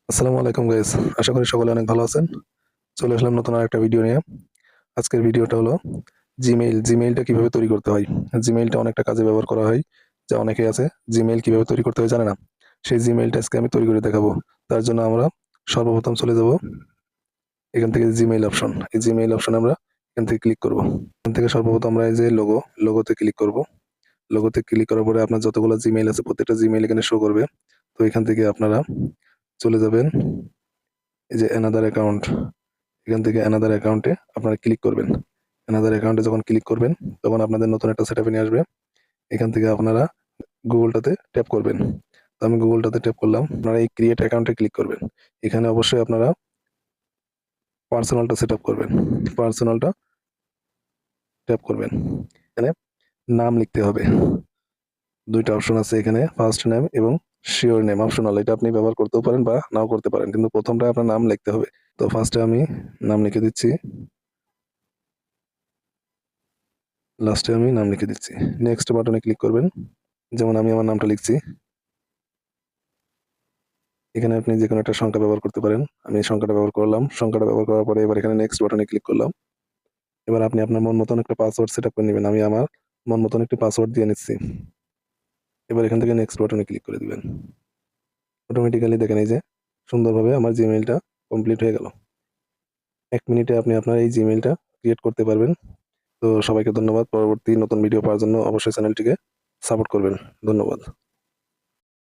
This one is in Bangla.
আসসালামু আলাইকুম গাইস। আশা করি সকলে অনেক ভালো আছেন। চলে আসলাম নতুন আরেকটা ভিডিও নিয়ে। আজকের ভিডিওটা হলো জিমেইল। জিমেইলটা কিভাবে তৈরি করতে হয়। জিমেইলটা অনেকটা কাজে ব্যবহার করা হয়। যা অনেকেই আছে জিমেইল কিভাবে তৈরি করতে হয় জানে না। সেই জিমেইলটা আজকে আমি তৈরি করে দেখাবো। তার জন্য আমরা সর্বপ্রথম চলে যাব এখান থেকে জিমেইল অপশন। এই জিমেইল অপশনে আমরা এখান থেকে ক্লিক করব। এখান থেকে সর্বপ্রথম আমরা এই যে লোগোতে ক্লিক করব। লোগোতে ক্লিক করার পরে আপনার যতগুলো জিমেইল আছে প্রত্যেকটা জিমেইল এখানে শো করবে। তো এখান থেকে আপনারা চলে যাবেন এই যে অ্যানাদার অ্যাকাউন্ট। এখান থেকে অ্যানাদার অ্যাকাউন্টে আপনারা ক্লিক করবেন। অ্যানাদার অ্যাকাউন্টে যখন ক্লিক করবেন তখন আপনাদের নতুন একটা সেটআপে নিয়ে আসবে। এখান থেকে আপনারা গুগলটাতে ট্যাপ করবেন। তো আমি গুগলটাতে ট্যাপ করলাম। আপনারা এই ক্রিয়েট অ্যাকাউন্টে ক্লিক করবেন। এখানে অবশ্যই আপনারা পার্সোনালটা সেটআপ করবেন। পার্সোনালটা ট্যাপ করবেন। এখানে নাম লিখতে হবে। ২ টা অপশন আছে এখানে, ফার্স্ট নেম এবং সিওর নেম অপশনাল। এটা আপনি ব্যবহার করতেও পারেন বা নাও করতে পারেন। কিন্তু ১ম টায় আপনার নাম লিখতে হবে। তো ফার্স্টে আমি নাম লিখে দিচ্ছি। লাস্টে আমি নাম লিখে দিচ্ছি। নেক্সট বাটনে ক্লিক করবেন। যেমন আমি আমার নামটা লিখছি। এখানে আপনি যেকোনো একটা সংখ্যা ব্যবহার করতে পারেন। আমি এই সংখ্যাটা ব্যবহার করলাম। সংখ্যাটা ব্যবহার করার পরে এবার এখানে নেক্সট বাটনে ক্লিক করলাম। এবার আপনি আপনার মন মতন একটা পাসওয়ার্ড সেটআপ করে নিবেন। আমি আমার মন মতন একটি পাসওয়ার্ড দিয়ে নিচ্ছি। এবার এখান থেকে নেক্সট বাটনে ক্লিক করে দিবেন। অটোমেটিক্যালি দেখেন এই যে সুন্দরভাবে আমার জিমেইলটা কমপ্লিট হয়ে গেল। ১ মিনিটে আপনি আপনার এই জিমেইলটা ক্রিয়েট করতে পারবেন। তো সবাইকে ধন্যবাদ। পরবর্তী নতুন ভিডিও পাওয়ার জন্য অবশ্যই চ্যানেলটিকে সাপোর্ট করবেন। ধন্যবাদ।